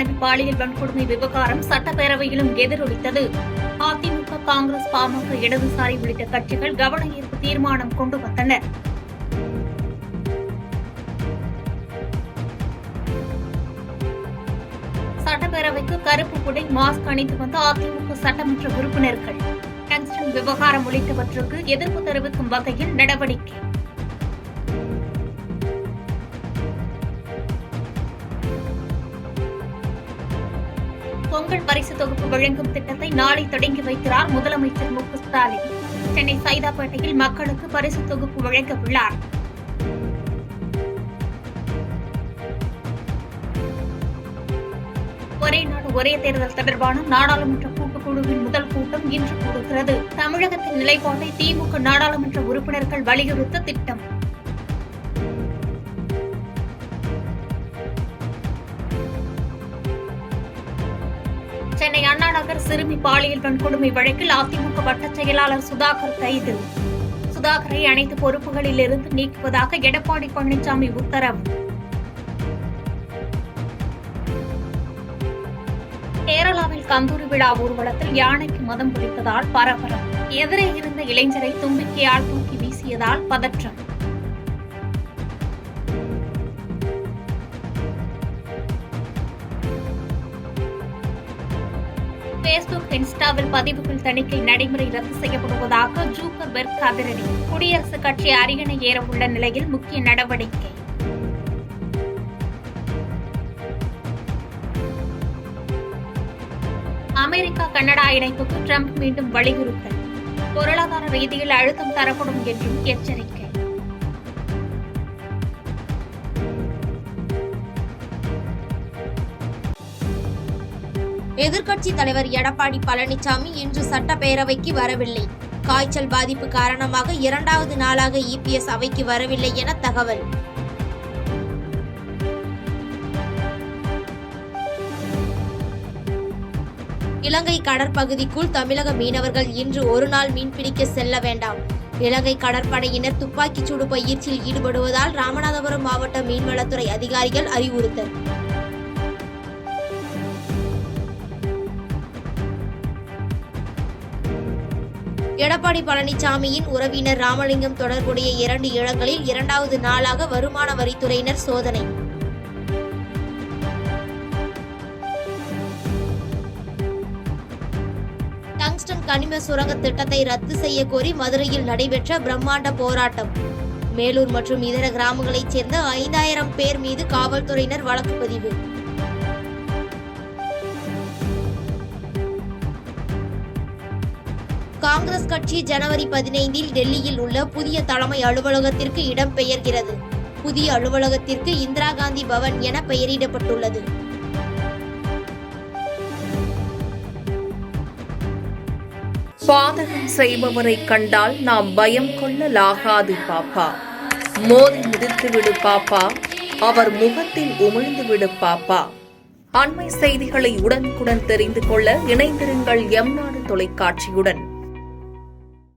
மாணவி பாலியல் வன்கொடுமை விவகாரம் சட்டப்பேரவையிலும் எதிரொலித்தது. அதிமுக, காங்கிரஸ், பாமக, இடதுசாரி உள்ளிட்ட கட்சிகள் கவன ஈர்ப்பு தீர்மானம் கொண்டு வந்தனர். சட்டப்பேரவைக்கு கருப்பு உடை, மாஸ்க் அணிந்து வந்த அதிமுக சட்டமன்ற உறுப்பினர்கள் டங்ஸ்டன் விவகாரம் உள்ளிட்டவற்றுக்கு எதிர்ப்பு தெரிவிக்கும் வகையில் நடவடிக்கை. பொங்கல் பரிசு தொகுப்பு வழங்கும் திட்டத்தை நாளை தொடங்கி வைக்கிறார் முதலமைச்சர் மு.க.ஸ்டாலின். சென்னை சைதாப்பேட்டையில் மக்களுக்கு பரிசு தொகுப்பு வழங்க உள்ளார். ஒரே நாடு ஒரே தேர்தல் தொடர்பான நாடாளுமன்ற கூட்டுக்குழுவின் முதல் கூட்டம் இன்று கூடுகிறது. தமிழகத்தின் நிலைப்பாட்டை திமுக நாடாளுமன்ற உறுப்பினர்கள் வலியுறுத்த திட்டம். சென்னை அண்ணா நகர் சிறுமி பாலியல் வன்கொடுமை வழக்கில் அதிமுக வட்டச் செயலாளர் சுதாகர் கைது. சுதாகரை அனைத்து பொறுப்புகளிலிருந்து நீக்குவதாக எடப்பாடி பழனிசாமி உத்தரவு. கேரளாவில் கந்தூரி விழா ஊர்வலத்தில் யானைக்கு மதம் பிடித்ததால் பரபரப்பு. எதிரே இருந்த இளைஞரை தும்பிக்கையால் தூக்கி வீசியதால் பதற்றம். பேஸ்புக், இன்ஸ்டாவில் பதிவுகள் தணிக்கை நடைமுறை ரத்து செய்யப்படுவதாக ஜூக்கர்பெர்க் அதிரடி. குடியரசுக் கட்சி அரியணை ஏற உள்ள நிலையில் முக்கிய நடவடிக்கை. அமெரிக்கா கனடா இணைப்புக்கு ட்ரம்ப் மீண்டும் வலியுறுத்தல். பொருளாதார ரீதியில் அழுத்தம் தரப்படும் என்றும் எச்சரிக்கை. எதிர்க்கட்சித் தலைவர் எடப்பாடி பழனிசாமி இன்று சட்டப்பேரவைக்கு வரவில்லை. காய்ச்சல் பாதிப்பு காரணமாக 2வது நாளாக இபிஎஸ் அவைக்கு வரவில்லை என தகவல். இலங்கை கடற்பகுதிக்குள் தமிழக மீனவர்கள் இன்று ஒருநாள் மீன்பிடிக்க செல்ல வேண்டாம். இலங்கை கடற்படையினர் துப்பாக்கிச்சூடு பயிற்சியில் ஈடுபடுவதால் ராமநாதபுரம் மாவட்ட மீன்வளத்துறை அதிகாரிகள் அறிவுறுத்தல். எடப்பாடி பழனிசாமியின் உறவினர் ராமலிங்கம் தொடர்புடைய 2 இடங்களில் 2வது நாளாக வருமான வரித்துறையினர் சோதனை. டங்ஸ்டன் கனிம சுரங்க திட்டத்தை ரத்து செய்ய கோரி மதுரையில் நடைபெற்ற பிரம்மாண்ட போராட்டம். மேலூர் மற்றும் இதர கிராமங்களைச் சேர்ந்த 5000 பேர் மீது காவல்துறையினர் வழக்கு பதிவு. காங்கிரஸ் கட்சி ஜனவரி 15 டெல்லியில் உள்ள புதிய தலைமை அலுவலகத்திற்கு இடம்பெயர்கிறது. புதிய அலுவலகத்திற்கு இந்திரா காந்தி பவன் என பெயரிடப்பட்டுள்ளது. பாதகம் செய்பவரை கண்டால் நாம் பயம் கொள்ளலாகாது பாப்பா. மோதி மிதித்து விடு பாப்பா, அவர் முகத்தில் உமிழ்ந்து விடு பாப்பா. அண்மை செய்திகளை உடனுக்குடன் தெரிந்து கொள்ள இணைந்திருங்கள் எம் நாடு தொலைக்காட்சியுடன்.